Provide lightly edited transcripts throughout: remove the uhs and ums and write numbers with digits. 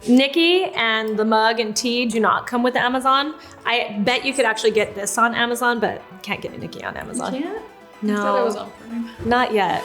Nikki and the mug and tea do not come with Amazon. I bet you could actually get this on Amazon, but you can't get a Nikki on Amazon. You can't? No. I thought it was on Prime. Not yet.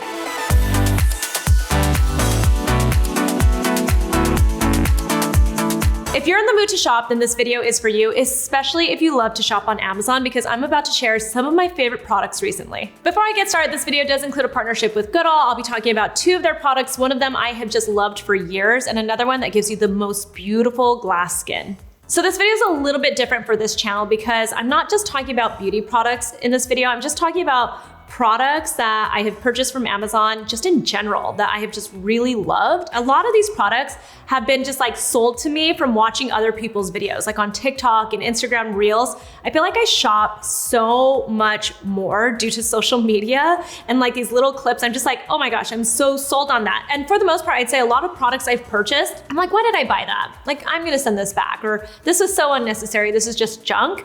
If you're in the mood to shop, then this video is for you, especially if you love to shop on Amazon, because I'm about to share some of my favorite products recently. Before I get started, this video does include a partnership with Goodal. I'll be talking about 2 of their products. One of them I have just loved for years, and another one that gives you the most beautiful glass skin. So this video is a little bit different for this channel because I'm not just talking about beauty products in this video, I'm just talking about products that I have purchased from Amazon just in general that I have just really loved. A lot of these products have been just like sold to me from watching other people's videos, like on TikTok and Instagram Reels. I feel like I shop so much more due to social media and like these little clips. I'm just like, oh my gosh, I'm so sold on that. And for the most part, I'd say a lot of products I've purchased, I'm like, why did I buy that? Like, I'm gonna send this back, or this was so unnecessary, this is just junk.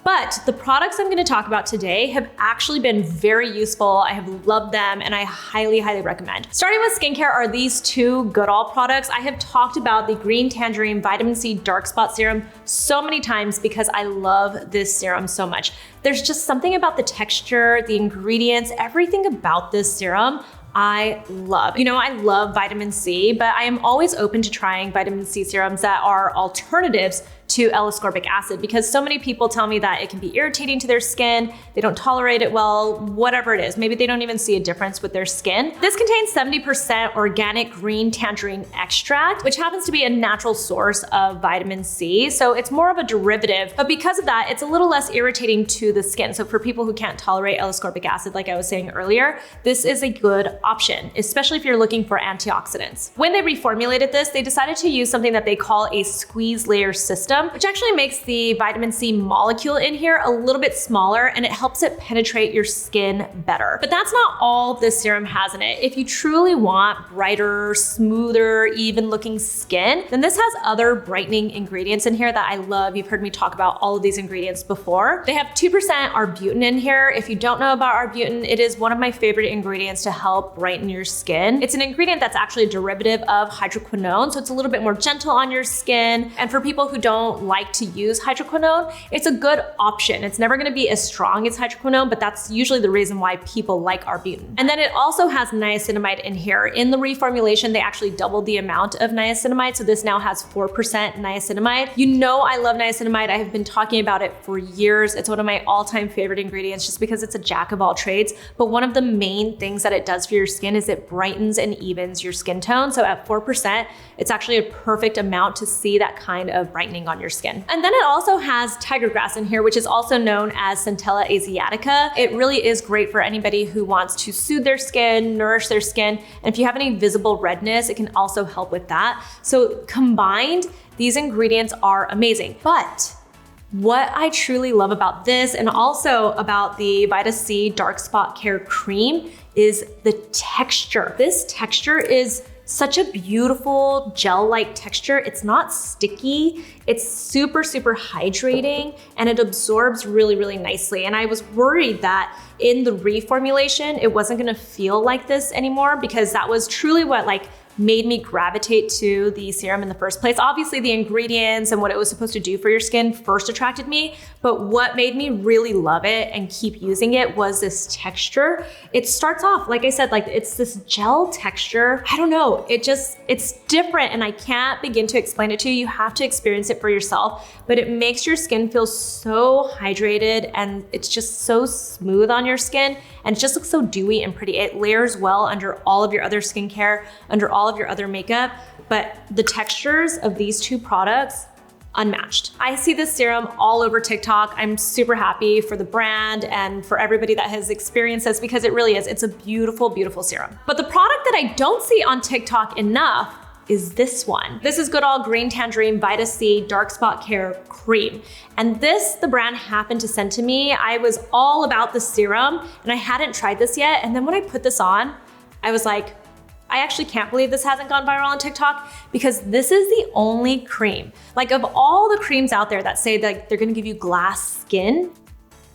But the products I'm gonna talk about today have actually been very useful. I have loved them and I highly, highly recommend. Starting with skincare are these 2 Goodal products. I have talked about the Green Tangerine Vitamin C Dark Spot Serum so many times because I love this serum so much. There's just something about the texture, the ingredients, everything about this serum I love. You know, I love vitamin C, but I am always open to trying vitamin C serums that are alternatives to L-ascorbic acid because so many people tell me that it can be irritating to their skin, they don't tolerate it well, whatever it is. Maybe they don't even see a difference with their skin. This contains 70% organic green tangerine extract, which happens to be a natural source of vitamin C. So it's more of a derivative, but because of that, it's a little less irritating to the skin. So for people who can't tolerate L-ascorbic acid, like I was saying earlier, this is a good option, especially if you're looking for antioxidants. When they reformulated this, they decided to use something that they call a squeeze layer system, which actually makes the vitamin C molecule in here a little bit smaller and it helps it penetrate your skin better. But that's not all this serum has in it. If you truly want brighter, smoother, even looking skin, then this has other brightening ingredients in here that I love. You've heard me talk about all of these ingredients before. They have 2% arbutin in here. If you don't know about arbutin, it is one of my favorite ingredients to help brighten your skin. It's an ingredient that's actually a derivative of hydroquinone, so it's a little bit more gentle on your skin. And for people who don't like to use hydroquinone, it's a good option. It's never gonna be as strong as hydroquinone, but that's usually the reason why people like arbutin. And then it also has niacinamide in here. In the reformulation, they actually doubled the amount of niacinamide, so this now has 4% niacinamide. You know I love niacinamide. I have been talking about it for years. It's one of my all-time favorite ingredients just because it's a jack of all trades, but one of the main things that it does for your skin is it brightens and evens your skin tone. So at 4%, it's actually a perfect amount to see that kind of brightening on your skin. And then it also has tiger grass in here, which is also known as Centella asiatica. It really is great for anybody who wants to soothe their skin, nourish their skin. And if you have any visible redness, it can also help with that. So combined, these ingredients are amazing. But what I truly love about this and also about the Vita-C Dark Spot Care Cream is the texture. This texture is such a beautiful gel-like texture. It's not sticky. It's super, super hydrating and it absorbs really, really nicely. And I was worried that in the reformulation, it wasn't gonna feel like this anymore because that was truly what made me gravitate to the serum in the first place. Obviously the ingredients and what it was supposed to do for your skin first attracted me, but what made me really love it and keep using it was this texture. It starts off, like I said, it's this gel texture. I don't know, it's different and I can't begin to explain it to you. You have to experience it for yourself, but it makes your skin feel so hydrated and it's just so smooth on your skin and it just looks so dewy and pretty. It layers well under all of your other skincare, under all of your other makeup, but the textures of these 2 products, unmatched. I see this serum all over TikTok. I'm super happy for the brand and for everybody that has experienced this because it really is. It's a beautiful, beautiful serum. But the product that I don't see on TikTok enough is this one. This is Goodal Green Tangerine Vita-C Dark Spot Care Cream. And this, the brand happened to send to me. I was all about the serum and I hadn't tried this yet. And then when I put this on, I was like, I actually can't believe this hasn't gone viral on TikTok because this is the only cream. Of all the creams out there that say that they're gonna give you glass skin,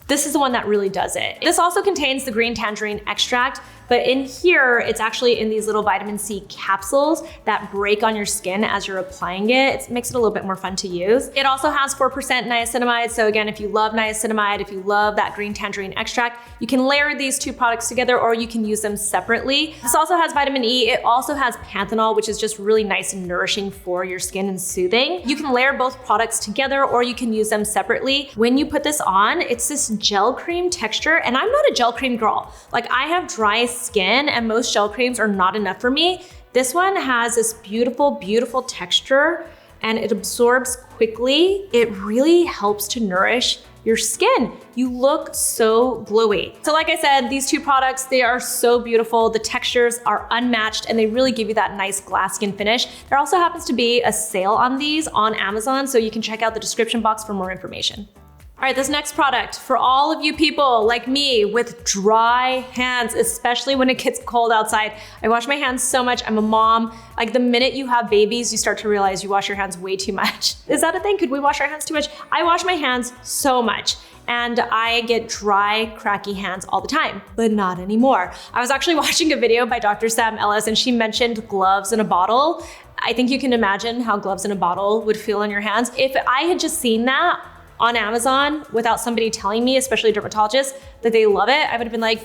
this is the one that really does it. This also contains the green tangerine extract. But in here, it's actually in these little vitamin C capsules that break on your skin as you're applying it. It makes it a little bit more fun to use. It also has 4% niacinamide. So again, if you love niacinamide, if you love that green tangerine extract, you can layer these two products together or you can use them separately. This also has vitamin E. It also has panthenol, which is just really nice and nourishing for your skin and soothing. You can layer both products together or you can use them separately. When you put this on, it's this gel cream texture, and I'm not a gel cream girl. Like, I have dry skin and most gel creams are not enough for me. This one has this beautiful, beautiful texture and it absorbs quickly. It really helps to nourish your skin. You look so glowy. So like I said, these two products, they are so beautiful. The textures are unmatched and they really give you that nice glass skin finish. There also happens to be a sale on these on Amazon, so you can check out the description box for more information. All right, this next product, for all of you people like me with dry hands, especially when it gets cold outside. I wash my hands so much. I'm a mom. Like, the minute you have babies, you start to realize you wash your hands way too much. Is that a thing? Could we wash our hands too much? I wash my hands so much and I get dry, cracky hands all the time, but not anymore. I was actually watching a video by Dr. Sam Ellis and she mentioned gloves in a bottle. I think you can imagine how gloves in a bottle would feel on your hands. If I had just seen that on Amazon without somebody telling me, especially a dermatologist, that they love it, I would have been like,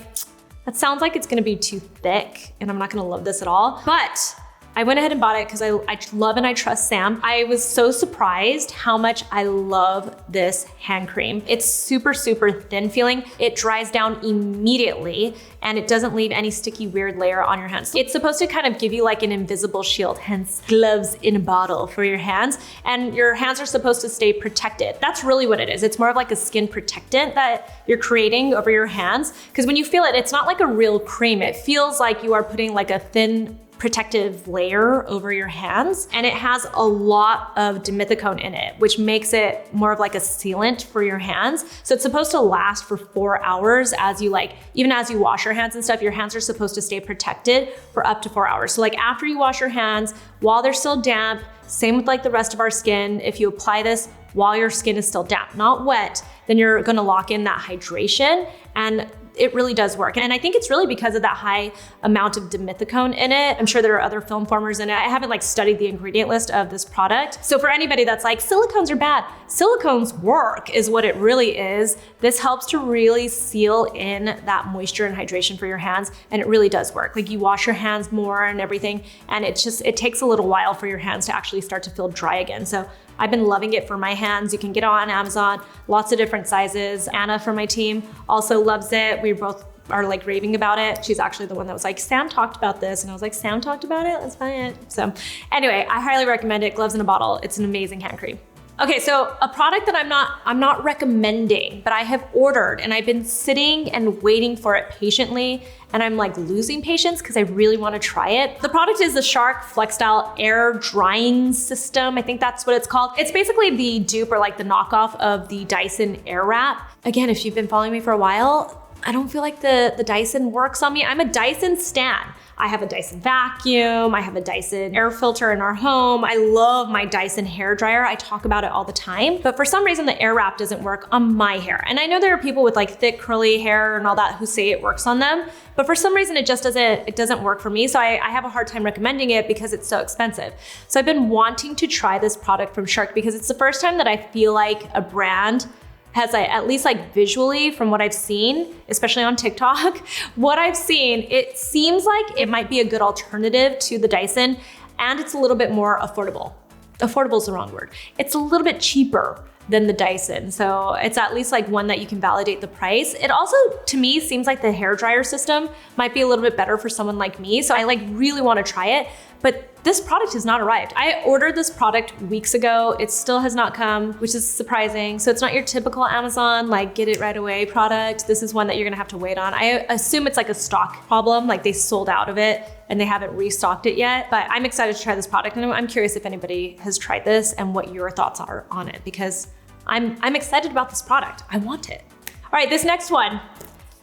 that sounds like it's gonna be too thick and I'm not gonna love this at all. But I went ahead and bought it because I love and I trust Sam. I was so surprised how much I love this hand cream. It's super, super thin feeling. It dries down immediately and it doesn't leave any sticky, weird layer on your hands. It's supposed to kind of give you like an invisible shield, hence gloves in a bottle for your hands. And your hands are supposed to stay protected. That's really what it is. It's more of like a skin protectant that you're creating over your hands. Because when you feel it, it's not like a real cream. It feels like you are putting like a thin protective layer over your hands, and it has a lot of dimethicone in it, which makes it more of like a sealant for your hands. So it's supposed to last for 4 hours as you even as you wash your hands and stuff, your hands are supposed to stay protected for up to 4 hours. So like after you wash your hands, while they're still damp, same with like the rest of our skin, if you apply this while your skin is still damp, not wet, then you're gonna lock in that hydration, and it really does work. And I think it's really because of that high amount of dimethicone in it. I'm sure there are other film formers in it. I haven't studied the ingredient list of this product. So for anybody that's like, silicones are bad, silicones work is what it really is. This helps to really seal in that moisture and hydration for your hands. And it really does work. Like, you wash your hands more and everything. And it takes a little while for your hands to actually start to feel dry again. So I've been loving it for my hands. You can get it on Amazon, lots of different sizes. Anna from my team also loves it. We both are like raving about it. She's actually the one that was like, Sam talked about this. And I was like, Sam talked about it? Let's buy it. So anyway, I highly recommend it. Gloves in a bottle. It's an amazing hand cream. Okay, so a product that I'm not recommending, but I have ordered and I've been sitting and waiting for it patiently, and I'm like losing patience because I really want to try it. The product is the Shark FlexStyle Air Drying System. I think that's what it's called. It's basically the dupe or like the knockoff of the Dyson Airwrap. Again, if you've been following me for a while, I don't feel like the Dyson works on me. I'm a Dyson stan. I have a Dyson vacuum, I have a Dyson air filter in our home. I love my Dyson hair dryer. I talk about it all the time, but for some reason the Airwrap doesn't work on my hair. And I know there are people with like thick curly hair and all that who say it works on them, but for some reason it just doesn't work for me. So I have a hard time recommending it because it's so expensive. So I've been wanting to try this product from Shark because it's the first time that I feel like a brand has, at least like visually from what I've seen, especially on TikTok, what I've seen, it seems like it might be a good alternative to the Dyson, and it's a little bit more affordable. Affordable is the wrong word. It's a little bit cheaper than the Dyson. So it's at least like one that you can validate the price. It also, to me, seems like the hair dryer system might be a little bit better for someone like me. So I like really want to try it, but this product has not arrived. I ordered this product weeks ago. It still has not come, which is surprising. So it's not your typical Amazon, like get it right away product. This is one that you're gonna have to wait on. I assume it's like a stock problem, like they sold out of it and they haven't restocked it yet, but I'm excited to try this product. And I'm curious if anybody has tried this and what your thoughts are on it, because I'm excited about this product. I want it. All right, this next one,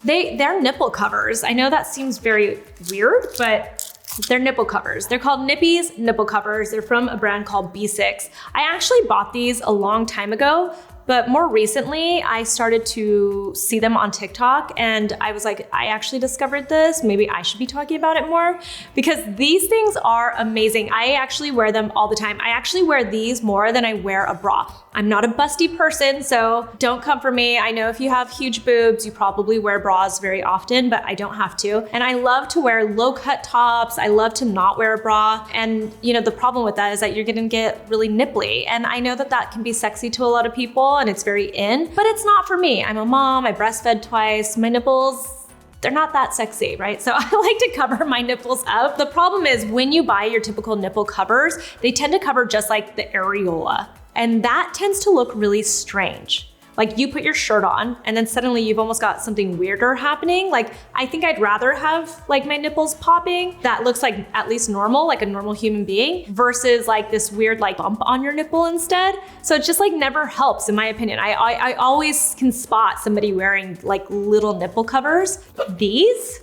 they're nipple covers. I know that seems very weird, but they're nipple covers. They're called Nippies nipple covers. They're from a brand called B6. I actually bought these a long time ago, But more recently, I started to see them on TikTok and I was like, I actually discovered this. Maybe I should be talking about it more because these things are amazing. I actually wear them all the time. I actually wear these more than I wear a bra. I'm not a busty person, so don't come for me. I know if you have huge boobs, you probably wear bras very often, but I don't have to. And I love to wear low cut tops. I love to not wear a bra. And you know, the problem with that is that you're gonna get really nipply. And I know that that can be sexy to a lot of people and it's very in, but it's not for me. I'm a mom, I breastfed twice. My nipples, they're not that sexy, right? So I like to cover my nipples up. The problem is when you buy your typical nipple covers, they tend to cover just like the areola. And that tends to look really strange. Like you put your shirt on and then suddenly you've almost got something weirder happening. Like I think I'd rather have like my nipples popping that looks like at least normal, like a normal human being versus like this weird like bump on your nipple instead. So it just like never helps in my opinion. I always can spot somebody wearing like little nipple covers. These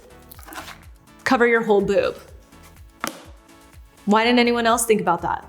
cover your whole boob. Why didn't anyone else think about that?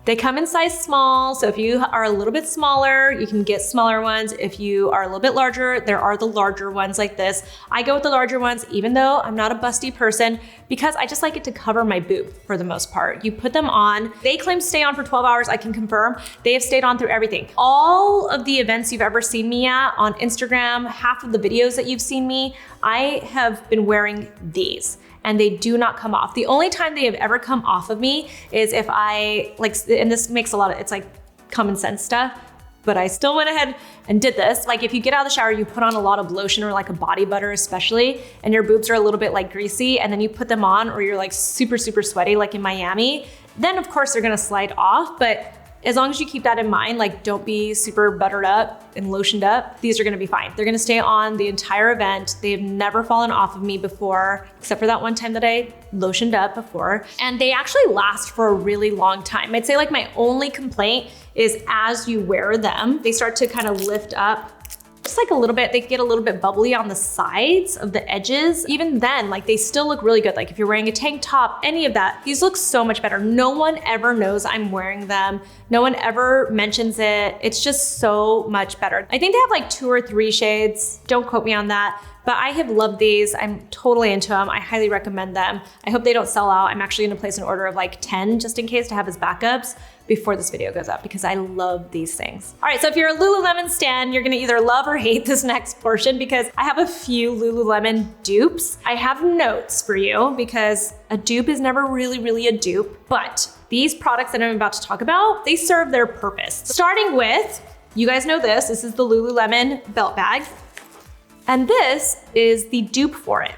They come in size small, so if you are a little bit smaller, you can get smaller ones. If you are a little bit larger, there are the larger ones like this. I go with the larger ones, even though I'm not a busty person, because I just like it to cover my boob for the most part. You put them on, they claim to stay on for 12 hours, I can confirm. They have stayed on through everything. All of the events you've ever seen me at on Instagram, half of the videos that you've seen me, I have been wearing these. And they do not come off. The only time they have ever come off of me is if I, like, and this makes a lot of, it's like common sense stuff, but I still went ahead and did this. Like if you get out of the shower, you put on a lot of lotion or like a body butter especially, and your boobs are a little bit like greasy, and then you put them on or you're like super, super sweaty like in Miami, then of course they're gonna slide off, but as long as you keep that in mind, like don't be super buttered up and lotioned up, these are gonna be fine. They're gonna stay on the entire event. They have never fallen off of me before, except for that one time that I lotioned up before. And they actually last for a really long time. I'd say like my only complaint is as you wear them, they start to kind of lift up just like a little bit. They get a little bit bubbly on the sides of the edges. Even then, like they still look really good. Like if you're wearing a tank top, any of that, these look so much better. No one ever knows I'm wearing them. No one ever mentions it. It's just so much better. I think they have like 2 or 3 shades. Don't quote me on that. But I have loved these. I'm totally into them. I highly recommend them. I hope they don't sell out. I'm actually gonna place an order of like 10 just in case to have as backups before this video goes up because I love these things. All right, so if you're a Lululemon stan, you're gonna either love or hate this next portion because I have a few Lululemon dupes. I have notes for you because a dupe is never really a dupe, but these products that I'm about to talk about, they serve their purpose. Starting with, you guys know this is the Lululemon belt bag. And this is the dupe for it.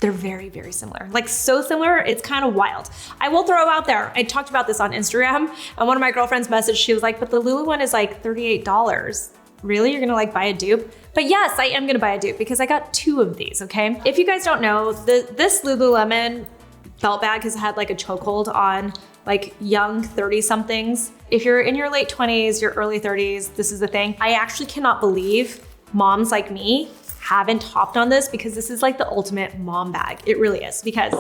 They're very similar. Like so similar, it's kind of wild. I will throw out there, I talked about this on Instagram and one of my girlfriends messaged, she was like, but the Lulu one is like $38. Really, you're gonna like buy a dupe? But yes, I am gonna buy a dupe because I got 2 of these, okay? If you guys don't know, this Lululemon belt bag has had like a chokehold on like young 30 somethings. If you're in your late 20s, your early 30s, this is the thing. I actually cannot believe moms like me haven't hopped on this because this is like the ultimate mom bag. It really is because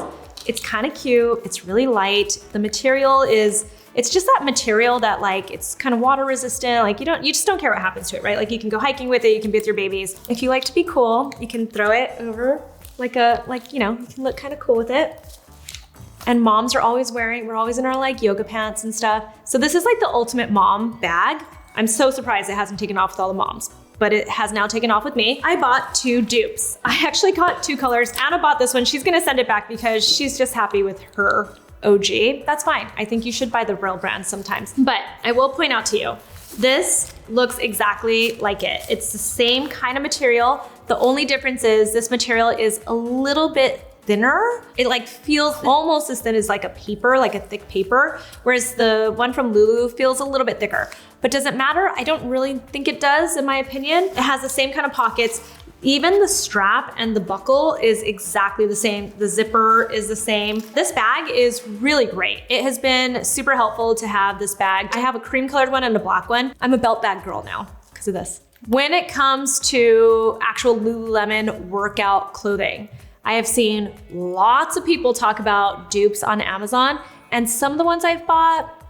it's kind of cute. It's really light. The material is, it's just that material that like, it's kind of water resistant. Like you just don't care what happens to it, right? Like you can go hiking with it. You can be with your babies. If you like to be cool, you can throw it over like you know, you can look kind of cool with it. And moms are always wearing, we're always in our like yoga pants and stuff. So this is like the ultimate mom bag. I'm so surprised it hasn't taken off with all the moms, but it has now taken off with me. I bought 2 dupes. I actually got 2 colors. Anna bought this one. She's gonna send it back because she's just happy with her OG. That's fine. I think you should buy the real brand sometimes. But I will point out to you, this looks exactly like it. It's the same kind of material. The only difference is this material is a little bit thinner. It like feels almost as thin as like a paper, like a thick paper, whereas the one from Lulu feels a little bit thicker. But does it matter? I don't really think it does, in my opinion. It has the same kind of pockets. Even the strap and the buckle is exactly the same. The zipper is the same. This bag is really great. It has been super helpful to have this bag. I have a cream colored one and a black one. I'm a belt bag girl now because of this. When it comes to actual Lululemon workout clothing, I have seen lots of people talk about dupes on Amazon, and some of the ones I've bought,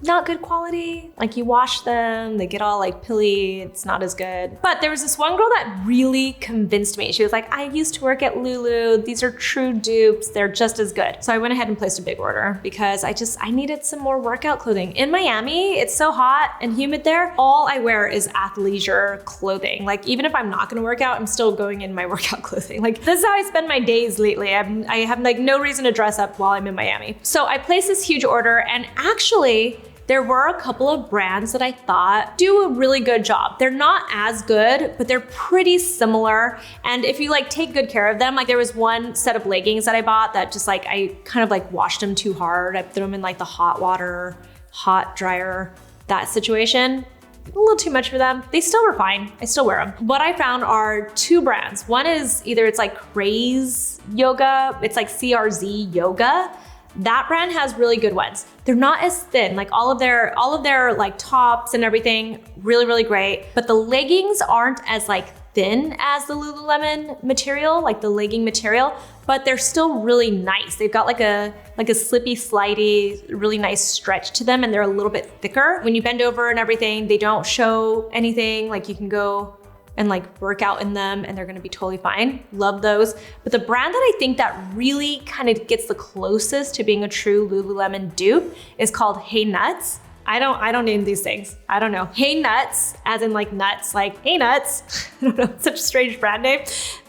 not good quality. Like you wash them, they get all like pilly, it's not as good. But there was this one girl that really convinced me. She was like, I used to work at Lulu. These are true dupes. They're just as good. So I went ahead and placed a big order because I needed some more workout clothing. In Miami, it's so hot and humid there. All I wear is athleisure clothing. Like even if I'm not gonna work out, I'm still going in my workout clothing. Like this is how I spend my days lately. I have like no reason to dress up while I'm in Miami. So I placed this huge order, and actually, there were a couple of brands that I thought do a really good job. They're not as good, but they're pretty similar. And if you like take good care of them, like there was one set of leggings that I bought that just like, I kind of like washed them too hard. I threw them in like the hot water, hot dryer, that situation. A little too much for them. They still were fine. I still wear them. What I found are two brands. One is either it's like Craze Yoga, it's like CRZ Yoga. That brand has really good ones. They're not as thin, like all of their like tops and everything, really, really great. But the leggings aren't as like thin as the Lululemon material, like the legging material, but they're still really nice. They've got like a slippy, slidey, really nice stretch to them, and they're a little bit thicker. When you bend over and everything, they don't show anything. Like you can go and like work out in them and they're gonna be totally fine. Love those. But the brand that I think that really kind of gets the closest to being a true Lululemon dupe is called HeyNuts. I don't name these things. I don't know. HeyNuts, as in like nuts, like HeyNuts. I don't know, such a strange brand name.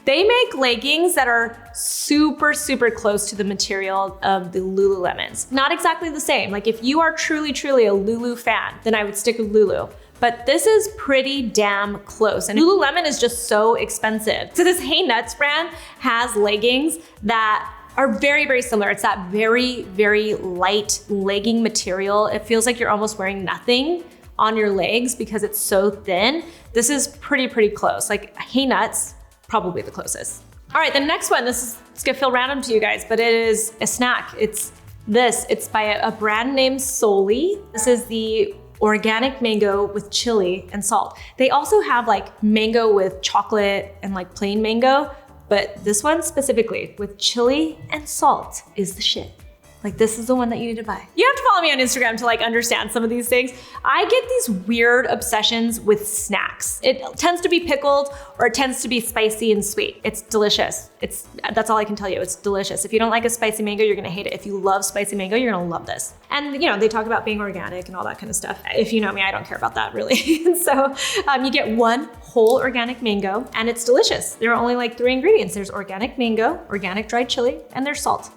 They make leggings that are super, super close to the material of the Lululemons. Not exactly the same. Like if you are truly, truly a Lulu fan, then I would stick with Lulu. But this is pretty damn close. And Lululemon is just so expensive. So this HeyNuts brand has leggings that are very, very similar. It's that very, very light legging material. It feels like you're almost wearing nothing on your legs because it's so thin. This is pretty, pretty close. Like HeyNuts, probably the closest. All right, the next one, it's gonna feel random to you guys, but it is a snack. It's by a brand named Solly. This is the organic mango with chili and salt. They also have like mango with chocolate and like plain mango, but this one specifically with chili and salt is the shit. Like this is the one that you need to buy. You have to follow me on Instagram to like understand some of these things. I get these weird obsessions with snacks. It tends to be pickled or it tends to be spicy and sweet. It's delicious. That's all I can tell you. It's delicious. If you don't like a spicy mango, you're gonna hate it. If you love spicy mango, you're gonna love this. And you know, they talk about being organic and all that kind of stuff. If you know me, I don't care about that really. So you get one whole organic mango and it's delicious. There are only like 3 ingredients. There's organic mango, organic dried chili, and there's salt.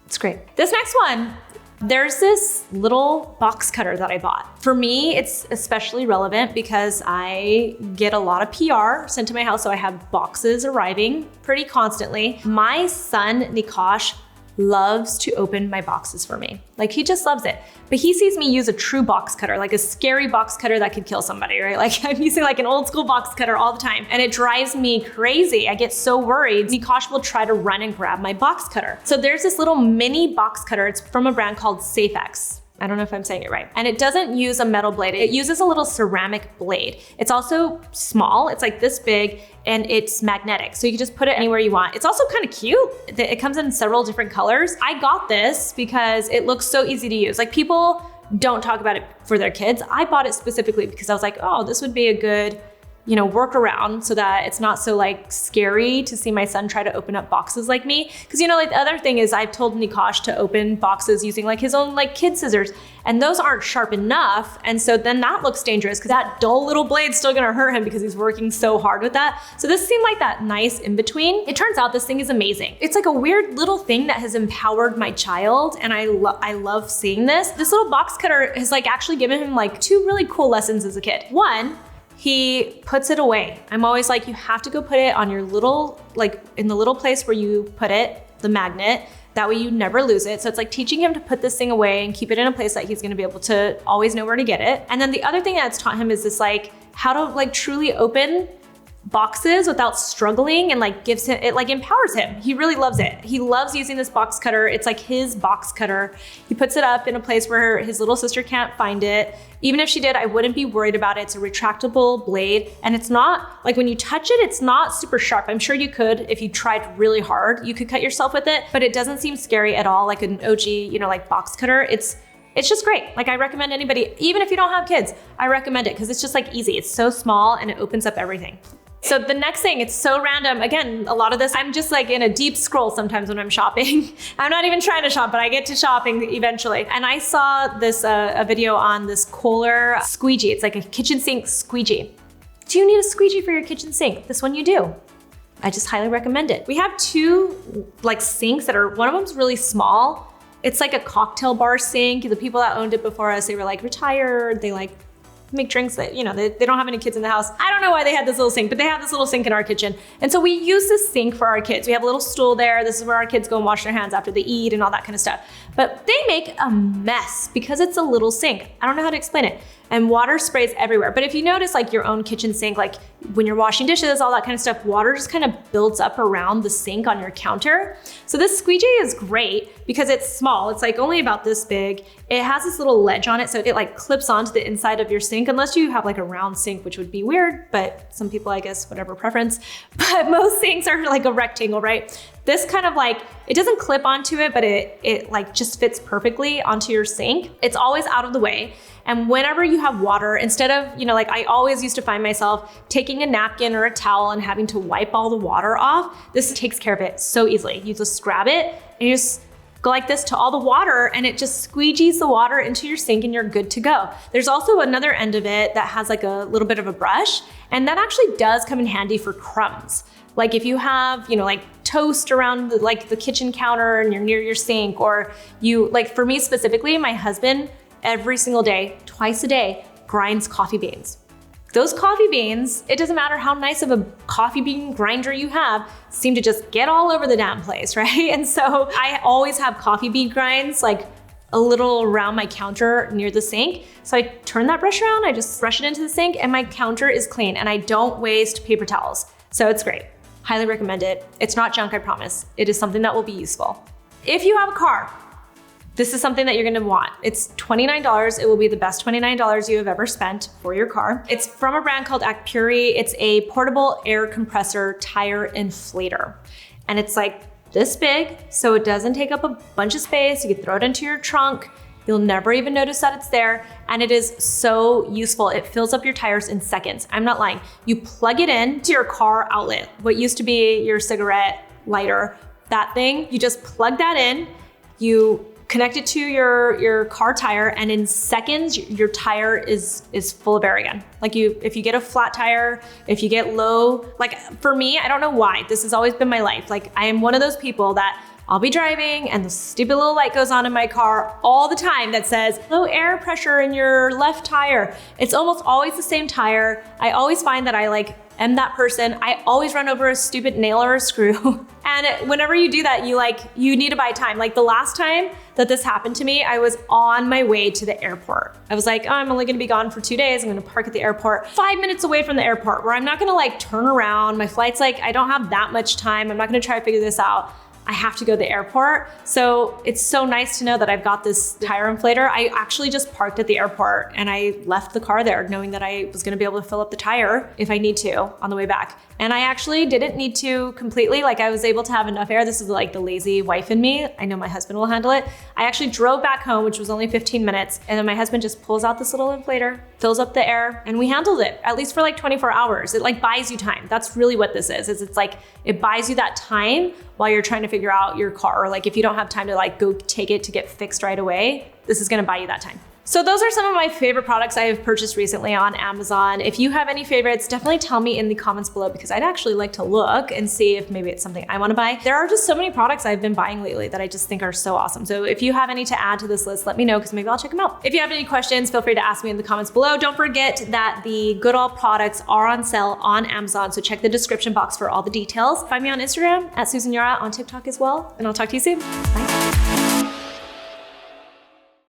It's great. This next one, there's this little box cutter that I bought. For me, it's especially relevant because I get a lot of PR sent to my house, so I have boxes arriving pretty constantly. My son, Nikosh, loves to open my boxes for me. Like he just loves it. But he sees me use a true box cutter, like a scary box cutter that could kill somebody, right? Like I'm using like an old school box cutter all the time and it drives me crazy. I get so worried. Nikosh will try to run and grab my box cutter. So there's this little mini box cutter. It's from a brand called Safex. I don't know if I'm saying it right. And it doesn't use a metal blade. It uses a little ceramic blade. It's also small. It's like this big and it's magnetic. So you can just put it anywhere you want. It's also kind of cute. It comes in several different colors. I got this because it looks so easy to use. Like people don't talk about it for their kids. I bought it specifically because I was like, oh, this would be a good, you know, work around so that it's not so like scary to see my son try to open up boxes like me. Cause you know, like the other thing is I've told Nikosh to open boxes using like his own like kid scissors and those aren't sharp enough. And so then that looks dangerous because that dull little blade's still gonna hurt him because he's working so hard with that. So this seemed like that nice in between. It turns out this thing is amazing. It's like a weird little thing that has empowered my child and I love seeing this. This little box cutter has like actually given him like 2 really cool lessons as a kid. One, he puts it away. I'm always like, you have to go put it on your little, like in the little place where you put it, the magnet, that way you never lose it. So it's like teaching him to put this thing away and keep it in a place that he's gonna be able to always know where to get it. And then the other thing that's taught him is this like, how to like truly open boxes without struggling and like gives him, it like empowers him. He really loves it. He loves using this box cutter. It's like his box cutter. He puts it up in a place where his little sister can't find it. Even if she did, I wouldn't be worried about it. It's a retractable blade and it's not, like when you touch it, it's not super sharp. I'm sure you could, if you tried really hard, you could cut yourself with it, but it doesn't seem scary at all like an OG, you know, like box cutter. It's It's just great. Like I recommend anybody, even if you don't have kids, I recommend it because it's just like easy. It's so small and it opens up everything. So the next thing, it's so random. Again, a lot of this, I'm just like in a deep scroll sometimes when I'm shopping. I'm not even trying to shop, but I get to shopping eventually. And I saw this, a video on this KOHLER squeegee. It's like a kitchen sink squeegee. Do you need a squeegee for your kitchen sink? This one you do. I just highly recommend it. We have two like sinks that are, one of them's really small. It's like a cocktail bar sink. The people that owned it before us, they were like retired. They like make drinks that, you know, they don't have any kids in the house. I don't know why they had this little sink, but they have this little sink in our kitchen. And so we use this sink for our kids. We have a little stool there. This is where our kids go and wash their hands after they eat and all that kind of stuff. But they make a mess because it's a little sink. I don't know how to explain it. And water sprays everywhere. But if you notice like your own kitchen sink, like when you're washing dishes, all that kind of stuff, water just kind of builds up around the sink on your counter. So this squeegee is great because it's small. It's like only about this big. It has this little ledge on it, so it like clips onto the inside of your sink, unless you have like a round sink, which would be weird, but some people, I guess, whatever preference. But most sinks are like a rectangle, right? This kind of like, it doesn't clip onto it, but it like just fits perfectly onto your sink. It's always out of the way. And whenever you have water, instead of, you know, like I always used to find myself taking a napkin or a towel and having to wipe all the water off, this takes care of it so easily. You just grab it and you just go like this to all the water and it just squeegees the water into your sink and you're good to go. There's also another end of it that has like a little bit of a brush, and that actually does come in handy for crumbs. Like if you have, you know, like toast around the kitchen counter and you're near your sink, or you, like for me specifically, my husband every single day, twice a day, grinds coffee beans. Those coffee beans, it doesn't matter how nice of a coffee bean grinder you have, seem to just get all over the damn place, right? And so I always have coffee bean grinds like a little around my counter near the sink. So I turn that brush around, I just brush it into the sink and my counter is clean and I don't waste paper towels. So it's great. Highly recommend it. It's not junk, I promise. It is something that will be useful. If you have a car, this is something that you're gonna want. It's $29. It will be the best $29 you have ever spent for your car. It's from a brand called ACPURI. It's a portable air compressor tire inflator. And it's like this big, so it doesn't take up a bunch of space. You can throw it into your trunk. You'll never even notice that it's there. And it is so useful. It fills up your tires in seconds. I'm not lying. You plug it in to your car outlet, what used to be your cigarette lighter, that thing. You just plug that in, you connect it to your car tire, and in seconds, your tire is full of air again. Like if you get a flat tire, if you get low, like for me, I don't know why, this has always been my life. Like I am one of those people that I'll be driving and the stupid little light goes on in my car all the time that says low air pressure in your left tire. It's almost always the same tire. I always find that I like am that person. I always run over a stupid nail or a screw. And whenever you do that, you need to buy time. Like the last time that this happened to me, I was on my way to the airport. I was like, oh, I'm only gonna be gone for 2 days. I'm gonna park at the airport, 5 minutes away from the airport, where I'm not gonna like turn around. My flight's like, I don't have that much time. I'm not gonna try to figure this out. I have to go to the airport. So it's so nice to know that I've got this tire inflator. I actually just parked at the airport and I left the car there knowing that I was gonna be able to fill up the tire if I need to on the way back. And I actually didn't need to completely, like I was able to have enough air. This is like the lazy wife in me. I know my husband will handle it. I actually drove back home, which was only 15 minutes. And then my husband just pulls out this little inflator, fills up the air, and we handled it, at least for like 24 hours. It like buys you time. That's really what this is it's like, it buys you that time while you're trying to figure out your car. Or like if you don't have time to like go take it to get fixed right away, this is gonna buy you that time. So those are some of my favorite products I have purchased recently on Amazon. If you have any favorites, definitely tell me in the comments below because I'd actually like to look and see if maybe it's something I wanna buy. There are just so many products I've been buying lately that I just think are so awesome. So if you have any to add to this list, let me know because maybe I'll check them out. If you have any questions, feel free to ask me in the comments below. Don't forget that the Goodal products are on sale on Amazon, so check the description box for all the details. Find me on Instagram at Susan Yara, on TikTok as well, and I'll talk to you soon. Bye.